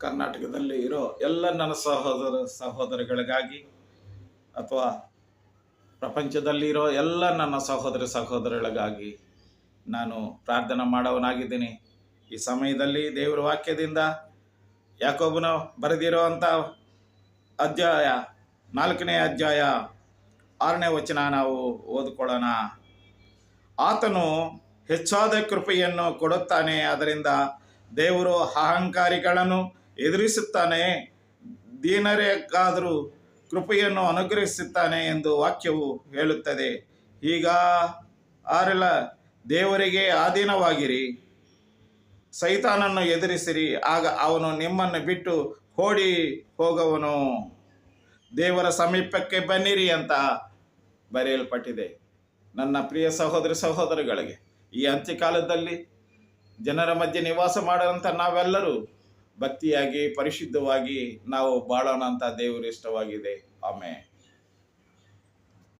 ಕರ್ನಾಟಕದಲ್ಲಿ ಇರೋ ಎಲ್ಲ ನನ್ನ ಸಹೋದರಿಗಳಿಗಾಗಿ ಅಥವಾ ಪ್ರಪಂಚದಲ್ಲಿರೋ ಎಲ್ಲ ನನ್ನ ಸಹೋದರಗಳಿಗಾಗಿ ನಾನು ಪ್ರಾರ್ಥನೆ ಮಾಡೋವನಾಗಿದ್ದೀನಿ. ಈ ಸಮಯದಲ್ಲಿ ದೇವರ ವಾಕ್ಯದಿಂದ ಯಾಕೋಬನು ಬರೆದಿರೋ ಅಂಥ ಅಧ್ಯಾಯ 4ನೇ ಅಧ್ಯಾಯ 6ನೇ ವಚನ ನಾವು ಓದಿಕೊಳ್ಳೋಣ. ಆತನು ಹೆಚ್ಚಾದ ಕೃಪೆಯನ್ನು ಕೊಡುತ್ತಾನೆ, ಅದರಿಂದ ದೇವರು ಅಹಂಕಾರಿಗಳನ್ನು ಎದುರಿಸುತ್ತಾನೆ, ದೀನರಿಗಾದರೂ ಕೃಪೆಯನ್ನು ಅನುಗ್ರಹಿಸುತ್ತಾನೆ ಎಂದು ವಾಕ್ಯವು ಹೇಳುತ್ತದೆ. ಈಗ ಆರೆಲ್ಲ ದೇವರಿಗೆ ಅಧೀನವಾಗಿರಿ, ಸೈತಾನನ್ನು ಎದುರಿಸಿರಿ, ಆಗ ಅವನು ನಿಮ್ಮನ್ನು ಬಿಟ್ಟು ಓಡಿ ಹೋಗುವನು. ದೇವರ ಸಮೀಪಕ್ಕೆ ಬನ್ನಿರಿ ಅಂತ ಬರೆಯಲ್ಪಟ್ಟಿದೆ. ನನ್ನ ಪ್ರಿಯ ಸಹೋದರಿಗಳಿಗೆ, ಈ ಅಂತ್ಯಕಾಲದಲ್ಲಿ ಜನರ ಮಧ್ಯೆ ನಿವಾಸ ಮಾಡುವಂಥ ನಾವೆಲ್ಲರೂ ಭಕ್ತಿಯಾಗಿ ಪರಿಶುದ್ಧವಾಗಿ ನಾವು ಬಾಳೋಣ ಅಂತ ದೇವರು ಇಷ್ಟವಾಗಿದೆ. ಆಮೆನ್.